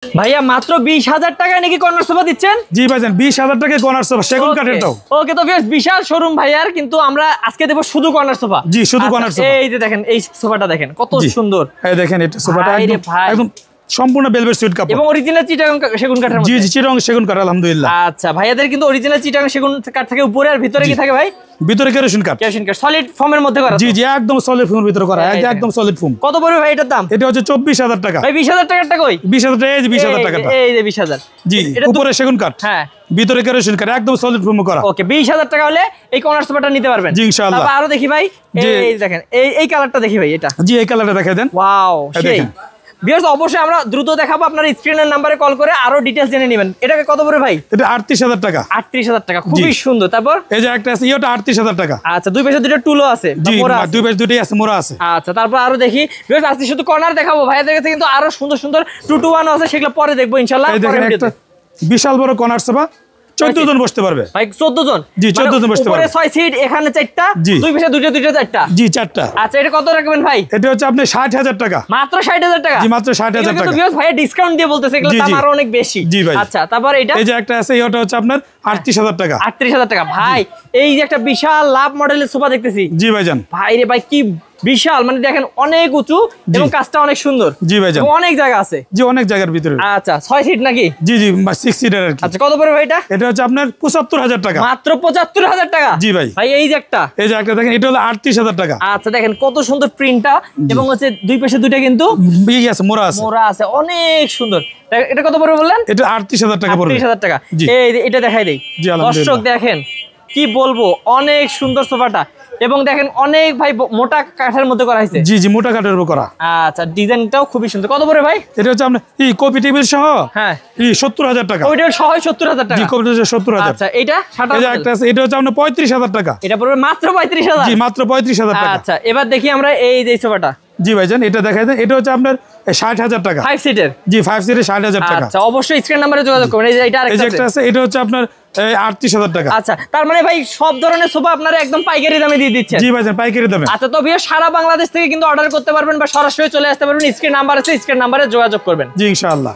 ভাইয়া মাত্র 20,000 টাকায় নাকি কর্নার সোফা দিচ্ছেন? জি ভাইজান 20,000 টাকায় কর্নার সোফা সেগুন কাঠের দাও। ওকে তো ভিউয়ার্স বিশাল শোরুম ভাইয়ার, কিন্তু আমরা আজকে দেব শুধু কর্নার সোফা। জি শুধু কর্নার সোফা। এই যে দেখেন এই সোফাটা দেখেন কত সুন্দর। এই দেখেন এটা সোফাটা একদম সম্পূর্ণ ভেলভেট সুইট কাপড় এবং অরিজিনাল চিটাগাং সেগুন কাঠের মধ্যে। জি জি চিটাগাং সেগুন কাঠ আলহামদুলিল্লাহ। আচ্ছা ভাইয়াদের কিন্তু অরিজিনাল চিটাগাং সেগুন কাঠ থাকে উপরে, আর ভিতরে কি থাকে ভাই? ভিতরে কেরোসিন কাঠ। কেরোসিন কাঠ সলিড ফোমের মধ্যে করা। জি জি একদম সলিড ফোমের ভিতরে করা, একদম সলিড ফোম। কত পড়বে ভাই এটার দাম? এটা হচ্ছে 24,000 টাকা। ভাই 20,000 টাকাটা কই? 20,000 টাকা এই যে 20,000 টাকাটা। এই যে 20,000। জি উপরে সেগুন কাঠ, হ্যাঁ ভিতরে কেরোসিন কাঠ একদম সলিড ফোম করা। ওকে 20,000 টাকা হলে এই কর্নার সোফাটা নিতে পারবেন। জি ইনশাআল্লাহ। তারপর আরো দেখি ভাই, এই দেখেন এই কালারটা দেখি ভাই এটা। জি এই কালারটা দেখাই দেন। ওয়াও সেই ভিউয়ার্স অবশ্যই আমরা দ্রুত দেখাবো, আপনারা স্ক্রিনের নাম্বারে কল করে আরো ডিটেইলস জেনে নেবেন। এটাকে কত পড়বে ভাই? এটা 38,000 টাকা। 38,000 টাকা খুবই সুন্দর। তারপর এই যে একটা আছে এটা 38,000 টাকা। আচ্ছা দুই পাশে দুটো টুলও আছে, জি দুই পাশে দুটোই আছে, মোড়া আছে। আচ্ছা তারপর আরো দেখি ভিউয়ার্স আজকে শুধু কর্নার দেখাবো, ভাইয়াদের কাছে কিন্তু আরো সুন্দর সুন্দর 2-to-1 আছে, সেগুলো পরে দেখবো ইনশাআল্লাহ। এই দেখেন একটা বিশাল বড় কর্নার সোফা 14 জন বসতে পারবে ভাই। 14 জন? জি 14 জন বসতে পারবে। উপরে 6 সিট, এখানে 4টা, দুই পাশে দুটো 4টা। জি 4টা। আচ্ছা এটা কত রাখবেন ভাই? এটা হচ্ছে আপনি 60,000 টাকা। মাত্র 60,000 টাকা? জি মাত্র 60,000 টাকা। কিন্তু ভিউয়ার্স ভাইয়া ডিসকাউন্ট দিয়ে বলতেছে, এগুলো দাম আরো অনেক বেশি। জি ভাই। আচ্ছা তারপর এটা এই যে একটা আছে এটা হচ্ছে আপনার 38,000 টাকা। 38,000 টাকা ভাই। এই যে একটা বিশাল লাভ মডেলের সোফা দেখতেছি। জি ভাইজান। ভাই রে ভাই কি বিশাল, মানে দেখেন অনেক উঁচু এবং কাজটা অনেক সুন্দর। জি ভাইজান। অনেক জায়গা আছে। জি অনেক জায়গার ভিতরে। আচ্ছা 6 সিট নাকি? জি জি 6 সিটার আর কি। আচ্ছা কত পড়বে ভাই এটা? এটা হচ্ছে আপনার 75,000 টাকা। মাত্র 75,000 টাকা? জি ভাই। ভাই এই যে একটা দেখেন এটা হলো 38,000 টাকা। আচ্ছা দেখেন কত সুন্দর প্রিন্টটা, এবং হচ্ছে দুই পাশে দুইটা কিন্তু আছে মোড়া আছে, মোড়া আছে, অনেক সুন্দর। এটা কত পড়বে বললেন? এটা 38,000 টাকা পড়বে। 38,000 টাকা। এই এটা দেখাই দেই দর্শক, দেখেন কি বলবো অনেক সুন্দর সোফাটা, এবং দেখেন অনেক ভাই মোটা কাঠের মধ্যে করা হয়েছে। জি জি মোটা কাঠের উপর করা। আচ্ছা ডিজাইনটাও খুবই সুন্দর। কত পড়ে ভাই? এটা হচ্ছে আপনার কপি টেবিল সহ। হ্যাঁ 70,000 টাকা। কপি টেবিল সহ 70,000 টাকা। জি কপি টেবিল 70,000। আচ্ছা এটা এই যে একটা আছে এটা হচ্ছে আপনার 35,000 টাকা। এটা পড়বে মাত্র 35,000? জি মাত্র 35,000 টাকা। আচ্ছা এবার দেখি আমরা এই যে সোফাটা। জি ভাইজান এটা দেখাই দেন। এটা হচ্ছে আপনার 60,000 টাকা। 5 সিটের? জি 5 সিটের 60,000 টাকা। আচ্ছা অবশ্যই স্ক্রিন নাম্বারে যোগাযোগ করুন। এই যে এটা আরেকটা আছে এটা হচ্ছে আপনার 38,000 টাকা। আচ্ছা তার মানে ভাই সব ধরনের সোফা আপনারা একদম পাইকারি দামে দিয়ে দিচ্ছেন? জি ভাইজান পাইকারি দামে। আচ্ছা তো ভিউয়ার সারা বাংলাদেশ থেকে কিন্তু অর্ডার করতে পারবেন বা সরাসরি চলে আসতে পারবেন। স্ক্রিন নাম্বার আছে, স্ক্রিন নাম্বারে যোগাযোগ করবেন। জি ইনশাআল্লাহ।